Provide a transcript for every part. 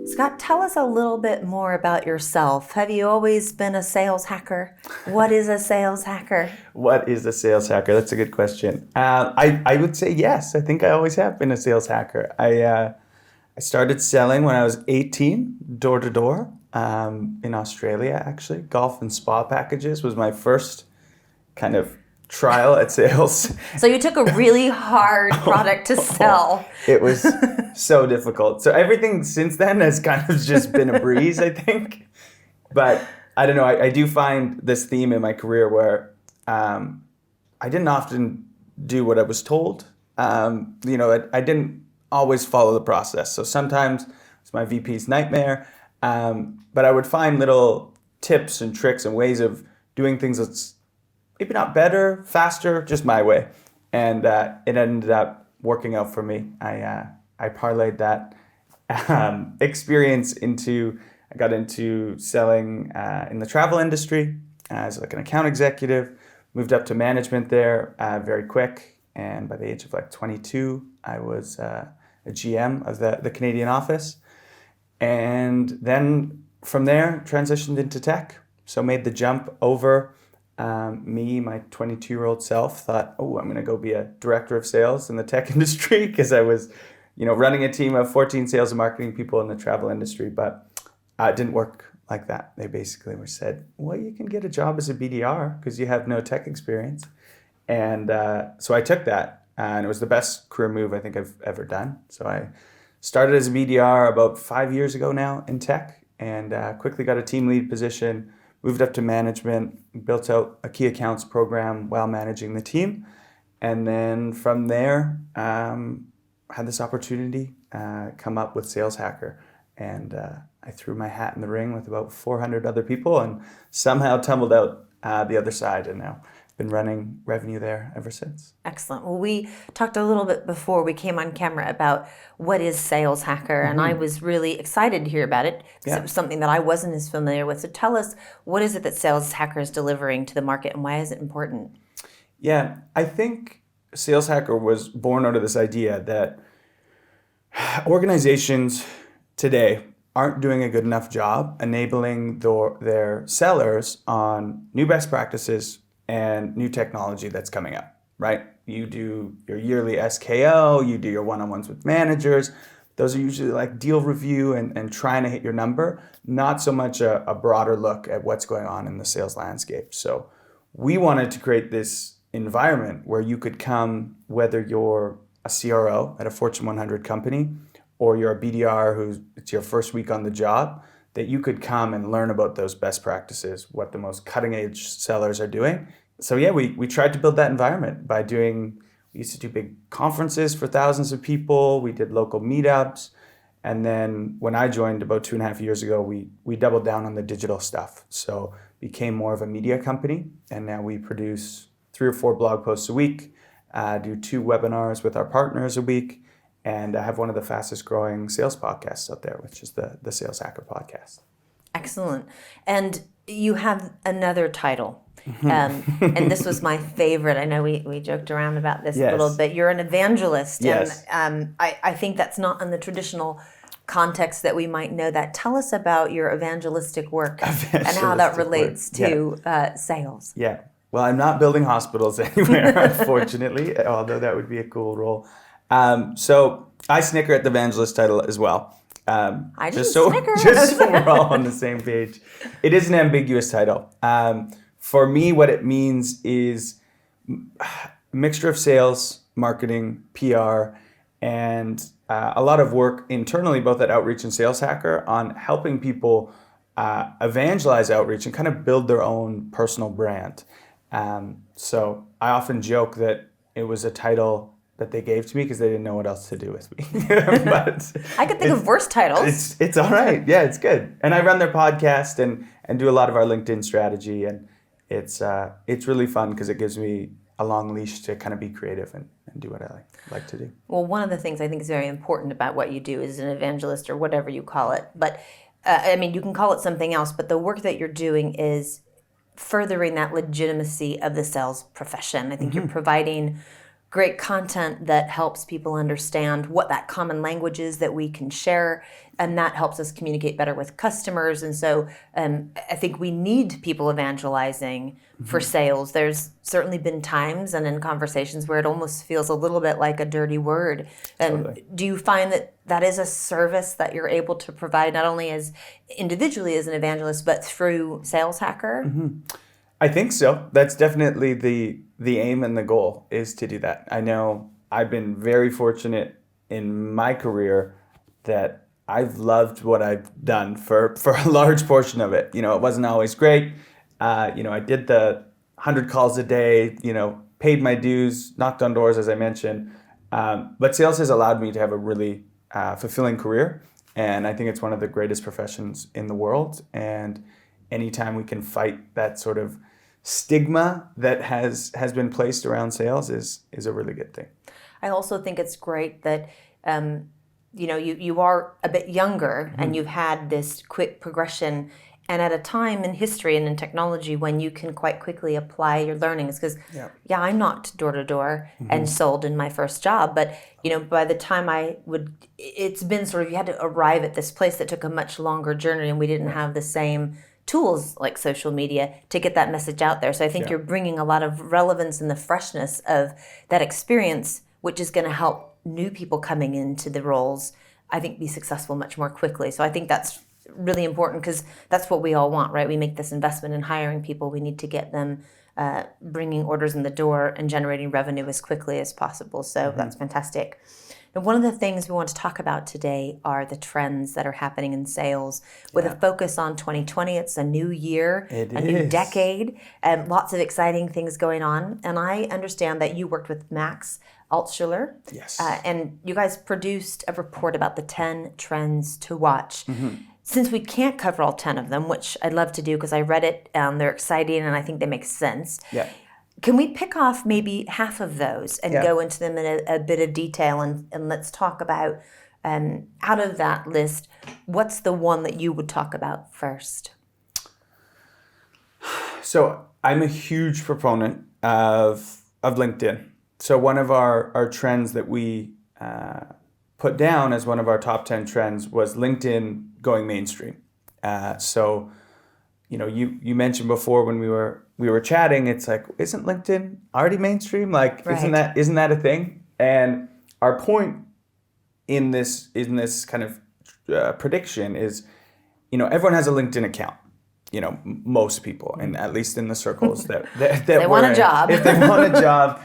Scott, tell us a little bit more about yourself. Have you always been a sales hacker? What is a sales hacker? What is a sales hacker? That's a good question. I would say yes. I think I always have been a sales hacker. I started selling when I was 18, door to door, in Australia, actually. Golf and spa packages was my first kind of trial at sales. So you took a really hard product to sell. It was so difficult. So everything since then has kind of just been a breeze, I think. But I don't know, I do find this theme in my career where I didn't often do what I was told. I didn't always follow the process. So sometimes it's my VP's nightmare. But I would find little tips and tricks and ways of doing things that's maybe not better, faster, just my way. And it ended up working out for me. I parlayed that experience I got into selling in the travel industry as like an account executive, moved up to management there very quick. And by the age of like 22, I was a GM of the Canadian office. And then from there, transitioned into tech. So made the jump over. My 22-year-old self thought, I'm going to go be a director of sales in the tech industry because I was, running a team of 14 sales and marketing people in the travel industry. But it didn't work like that. They basically said, well, you can get a job as a BDR because you have no tech experience. And so I took that, and it was the best career move I think I've ever done. So I started as a BDR about 5 years ago now in tech, and quickly got a team lead position, moved up to management, built out a key accounts program while managing the team. And then from there, had this opportunity come up with Sales Hacker. And I threw my hat in the ring with about 400 other people and somehow tumbled out the other side, and now been running revenue there ever since. Excellent. Well, we talked a little bit before we came on camera about what is Sales Hacker, and I was really excited to hear about it because it was something that I wasn't as familiar with. So tell us, what is it that Sales Hacker is delivering to the market, and why is it important? Yeah, I think Sales Hacker was born out of this idea that organizations today aren't doing a good enough job enabling their sellers on new best practices and new technology that's coming up, right? You do your yearly SKO, you do your one-on-ones with managers. Those are usually like deal review and trying to hit your number, not so much a broader look at what's going on in the sales landscape. So we wanted to create this environment where you could come, whether you're a CRO at a Fortune 100 company or you're a BDR it's your first week on the job, that you could come and learn about those best practices, what the most cutting edge sellers are doing. So yeah, we tried to build that environment by we used to do big conferences for thousands of people. We did local meetups. And then when I joined about 2.5 years ago, we doubled down on the digital stuff. So became more of a media company. And now we produce 3 or 4 blog posts a week, do 2 webinars with our partners a week, and I have one of the fastest growing sales podcasts out there, which is the Sales Hacker podcast. Excellent. And you have another title. And this was my favorite. I know we joked around about this a little bit. You're an evangelist. Yes. And I think that's not in the traditional context that we might know that. Tell us about your evangelistic work and how that relates to sales. Yeah. Well, I'm not building hospitals anywhere, unfortunately, although that would be a cool role. So I snicker at the evangelist title as well. I just snicker. Just so we're all on the same page. It is an ambiguous title. For me, what it means is a mixture of sales, marketing, PR, and a lot of work internally, both at Outreach and Sales Hacker, on helping people evangelize outreach and kind of build their own personal brand. So I often joke that it was a title that they gave to me because they didn't know what else to do with me. But I could think of worse titles. It's all right. Yeah, it's good. And I run their podcast and do a lot of our LinkedIn strategy, and it's really fun because it gives me a long leash to kind of be creative and do what I like to do. Well, one of the things I think is very important about what you do as an evangelist or whatever you call it, but you can call it something else, but the work that you're doing is furthering that legitimacy of the sales profession. I think you're providing great content that helps people understand what that common language is that we can share, and that helps us communicate better with customers. And so I think we need people evangelizing for sales. There's certainly been times and in conversations where it almost feels a little bit like a dirty word. Totally. Do you find that that is a service that you're able to provide not only as individually as an evangelist, but through Sales Hacker? I think so. That's definitely the aim and the goal, is to do that. I know I've been very fortunate in my career that I've loved what I've done for a large portion of it. It wasn't always great. I did the 100 calls a day, paid my dues, knocked on doors, as I mentioned. But sales has allowed me to have a really fulfilling career. And I think it's one of the greatest professions in the world. And anytime we can fight that sort of stigma that has been placed around sales is a really good thing. I also think it's great that you are a bit younger and you've had this quick progression, and at a time in history and in technology when you can quite quickly apply your learnings. Because I knocked door to door and sold in my first job, but by the time it's been sort of, you had to arrive at this place that took a much longer journey, and we didn't have the same tools like social media to get that message out there. So I think you're bringing a lot of relevance and the freshness of that experience, which is going to help new people coming into the roles, I think, be successful much more quickly. So I think that's really important, because that's what we all want, right? We make this investment in hiring people. We need to get them bringing orders in the door and generating revenue as quickly as possible. So that's fantastic. And one of the things we want to talk about today are the trends that are happening in sales with a focus on 2020. It's a new year, new decade, and lots of exciting things going on. And I understand that you worked with Max Altschuler. Yes. And you guys produced a report about the 10 trends to watch. Since we can't cover all 10 of them, which I'd love to do because I read it, they're exciting and I think they make sense. Yeah. Can we pick off maybe half of those and go into them in a bit of detail, and let's talk about, out of that list, what's the one that you would talk about first? So I'm a huge proponent of LinkedIn. So one of our trends that we put down as one of our top 10 trends was LinkedIn going mainstream. So you mentioned before when we were chatting, it's like, isn't LinkedIn already mainstream? Like, isn't that a thing? And our point in this kind of prediction is, everyone has a LinkedIn account. Most people, and at least in the circles that they want a job. If they want a job.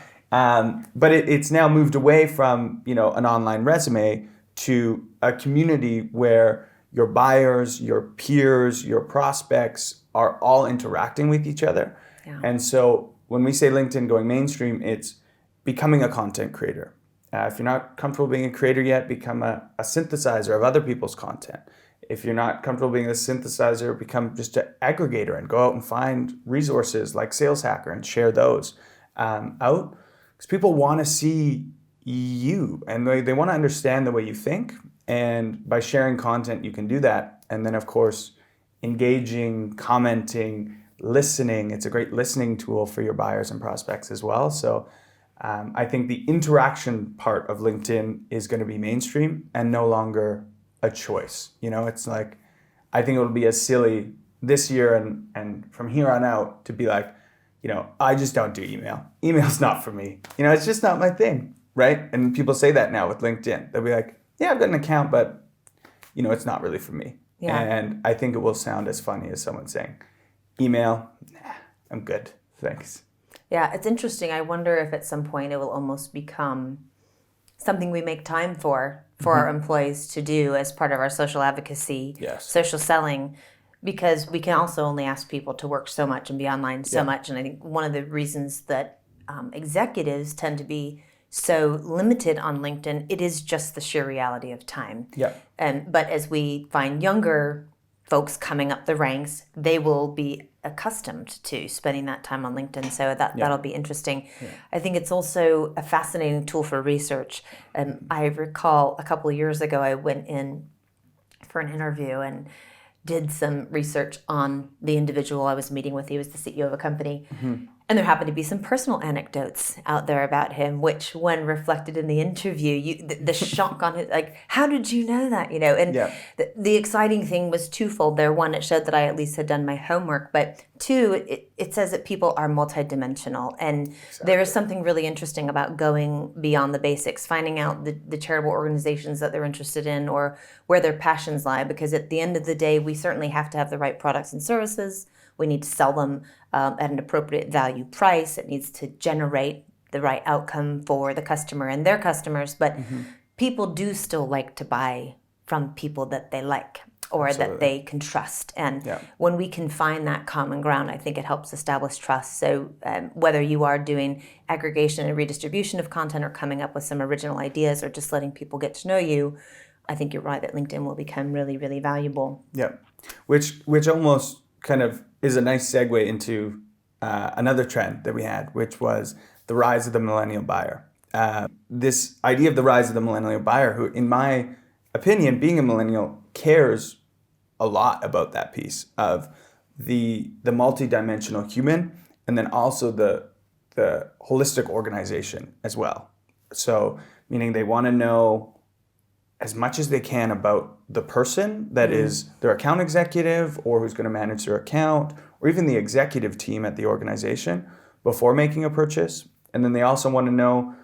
But it's now moved away from an online resume to a community where your buyers, your peers, your prospects are all interacting with each other. Yeah. And so when we say LinkedIn going mainstream, it's becoming a content creator. If you're not comfortable being a creator yet, become a synthesizer of other people's content. If you're not comfortable being a synthesizer, become just an aggregator and go out and find resources like Sales Hacker and share those out. Because people want to see you and they want to understand the way you think. And by sharing content, you can do that. And then, of course, engaging, commenting, listening. It's a great listening tool for your buyers and prospects as well. So I think the interaction part of LinkedIn is going to be mainstream and no longer a choice. It's like, I think it'll be as silly this year and from here on out to be like, I just don't do email. Email's not for me. It's just not my thing, right? And people say that now with LinkedIn. They'll be like, yeah, I've got an account, but, it's not really for me. Yeah. And I think it will sound as funny as someone saying, email, nah, I'm good, thanks. Yeah, it's interesting. I wonder if at some point it will almost become something we make time for our employees to do as part of our social advocacy, social selling. Because we can also only ask people to work so much and be online so much. And I think one of the reasons that executives tend to be so limited on LinkedIn, it is just the sheer reality of time. Yeah. But as we find younger folks coming up the ranks, they will be accustomed to spending that time on LinkedIn. So that'll be interesting. Yeah. I think it's also a fascinating tool for research. I recall a couple of years ago, I went in for an interview and did some research on the individual I was meeting with. He was the CEO of a company. And And there happened to be some personal anecdotes out there about him, which when reflected in the interview, the shock on it, like, how did you know that? And the exciting thing was twofold there. One, it showed that I at least had done my homework, but two, it says that people are multidimensional. And there is something really interesting about going beyond the basics, finding out the charitable organizations that they're interested in or where their passions lie, because at the end of the day, we certainly have to have the right products and services. We need to sell them at an appropriate value price. It needs to generate the right outcome for the customer and their customers. But people do still like to buy from people that they like or that they can trust. And when we can find that common ground, I think it helps establish trust. So whether you are doing aggregation and redistribution of content or coming up with some original ideas or just letting people get to know you, I think you're right that LinkedIn will become really, really valuable. Yeah, which almost kind of is a nice segue into another trend that we had, which was the rise of the millennial buyer. This idea of the rise of the millennial buyer, who, in my opinion, being a millennial, cares a lot about that piece of the multidimensional human, and then also the holistic organization as well. So, meaning they want to know as much as they can about the person that is their account executive or who's going to manage their account, or even the executive team at the organization before making a purchase. And then they also want to know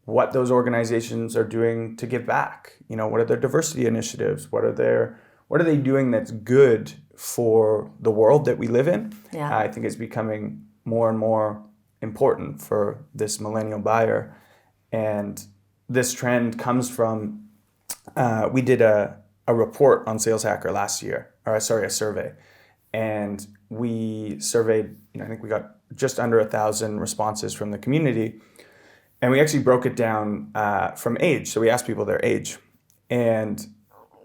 what those organizations are doing to give back. What are their diversity initiatives? What are they doing that's good for the world that we live in? Yeah. I think it's becoming more and more important for this millennial buyer. And this trend comes from we did a report on Sales Hacker last year, a survey. And we surveyed, I think we got just under 1,000 responses from the community. And we actually broke it down from age. So we asked people their age. And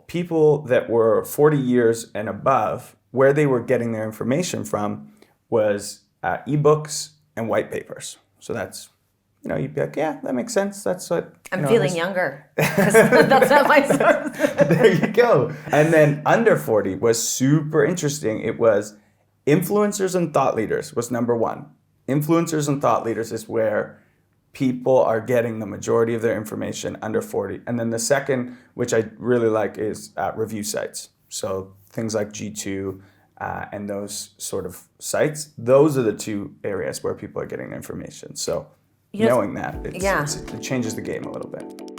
people that were 40 years and above, where they were getting their information from was ebooks and white papers. So that's, you'd be like, yeah, that makes sense. That's what I'm feeling younger. That's not my source. There you go. And then under 40 was super interesting. It was influencers and thought leaders was number one. Influencers and thought leaders is where people are getting the majority of their information under 40. And then the second, which I really like, is review sites. So things like G2 and those sort of sites. Those are the two areas where people are getting information. So knowing that, it changes the game a little bit.